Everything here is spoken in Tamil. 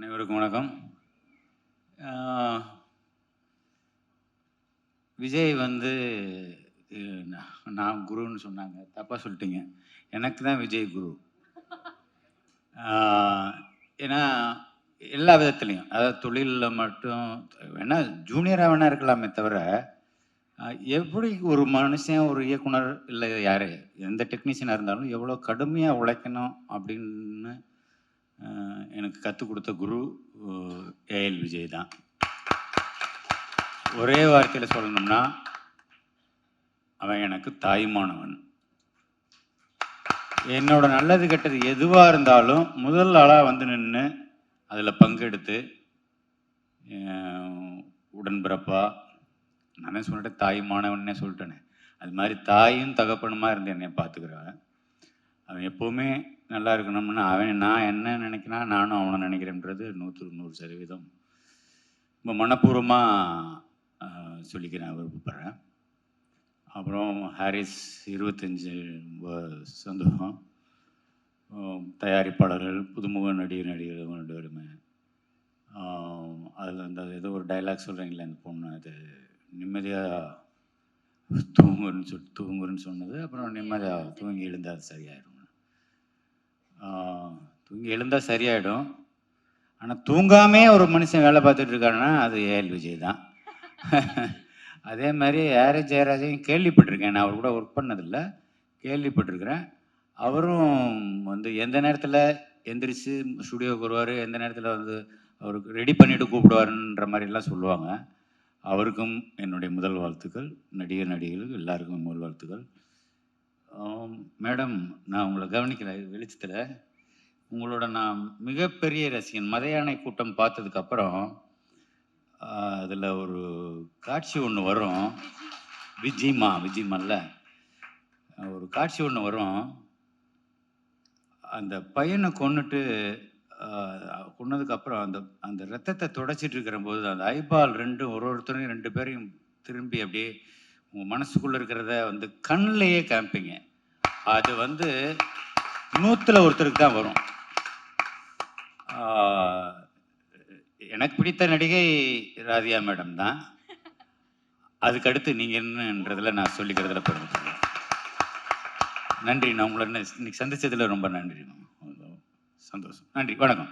அனைவருக்கும் வணக்கம். விஜய் வந்து நான் குருன்னு சொன்னாங்க, தப்பாக சொல்லிட்டீங்க. எனக்கு தான் விஜய் குரு. ஏன்னா எல்லா விதத்துலேயும், அதாவது தொழிலில் மட்டும் வேணா ஜூனியராக வேணா இருக்கலாமே தவிர, எப்படி ஒரு மனுஷன் ஒரு இயக்குனர் இல்லை யார் எந்த டெக்னீஷியனாக இருந்தாலும் எவ்வளோ கடுமையாக உழைக்கணும் அப்படின்னு எனக்கு கற்றுக் கொடுத்த குரு ஏஎல் விஜய் தான். ஒரே வார்த்தையில் சொல்லணும்னா அவன் எனக்கு தாய்மானவன். என்னோட நல்லது கெட்டது எதுவாக இருந்தாலும் முதல் ஆளாக வந்து நின்று அதில் பங்கெடுத்து உடன்பிறப்பா, நானே சொல்லிட்டேன் தாய்மானவன்னே சொல்லிட்டேனே, அது மாதிரி தாயும் தகப்பனுமா இருந்து என்னை பார்த்துக்கிறான். அவன் எப்போவுமே நல்லா இருக்கணும்னு நான் என்ன நினைக்கிறேன், நானும் அவனை நினைக்கிறேன்றது 100% ரொம்ப மனப்பூர்வமாக சொல்லிக்கிறேன், விருப்பப்படுறேன். அப்புறம் ஹாரிஸ் 25 சந்தோஷம். தயாரிப்பாளர்கள், புதுமுக நடிகர்கள் 2 பேருமே. அதில் அந்த ஏதோ ஒரு டைலாக் சொல்கிறீங்களே, அந்த பொண்ணு அது நிம்மதியாக தூங்குன்னு சொன்னது. அப்புறம் நிம்மதியாக தூங்கி எழுந்தால் அது சரியாயிடும். தூங்கி எழுந்தால் சரியாயிடும். ஆனால் தூங்காமே ஒரு மனுஷன் வேலை பார்த்துட்டு இருக்காருன்னா அது ஏஎல் விஜய் தான். அதே மாதிரி ஆர்எஸ் ஜெயராஜையும் கேள்விப்பட்டிருக்கேன். நான் அவர் கூட ஒர்க் பண்ணதில்லை, கேள்விப்பட்டிருக்கிறேன். அவரும் வந்து எந்த நேரத்தில் எந்திரிச்சு ஸ்டுடியோவுக்கு வருவார், எந்த நேரத்தில் வந்து அவருக்கு ரெடி பண்ணிவிட்டு கூப்பிடுவாருன்ற மாதிரிலாம் சொல்லுவாங்க. அவருக்கும் என்னுடைய முதல் வாழ்த்துக்கள். நடிகர்களுக்கு எல்லாருக்கும் முதல் வாழ்த்துக்கள். மேடம், நான் உங்களை கவனிக்கலை வெளிச்சத்தில். உங்களோட நான் மிகப்பெரிய ரசிகன். மதையானை கூட்டம் பார்த்ததுக்கப்புறம் அதில் ஒரு காட்சி ஒன்று வரும். விஜிமால்ல ஒரு காட்சி ஒன்று வரும். அந்த பையனை கொன்னதுக்கப்புறம் அந்த ரத்தத்தை துடைச்சிட்டு இருக்கிற போது அந்த ஐபால் ஒருத்தரையும் 2 பேரையும் திரும்பி அப்படியே உங்கள் மனசுக்குள்ளே இருக்கிறத வந்து கண்ணிலேயே காமிப்பீங்க. அது வந்து 100ல் ஒருத்தருக்கு தான் வரும். எனக்கு பிடித்த நடிகை ராதியா மேடம் தான். அதுக்கடுத்து நீங்கள் என்னன்றதில் நான் சொல்லிக்கிறதுல பெருமைப்படுறேன். நன்றி. நான் உங்களை இன்னைக்கு சந்தித்ததில் ரொம்ப நன்றி. சந்தோஷம். நன்றி. வணக்கம்.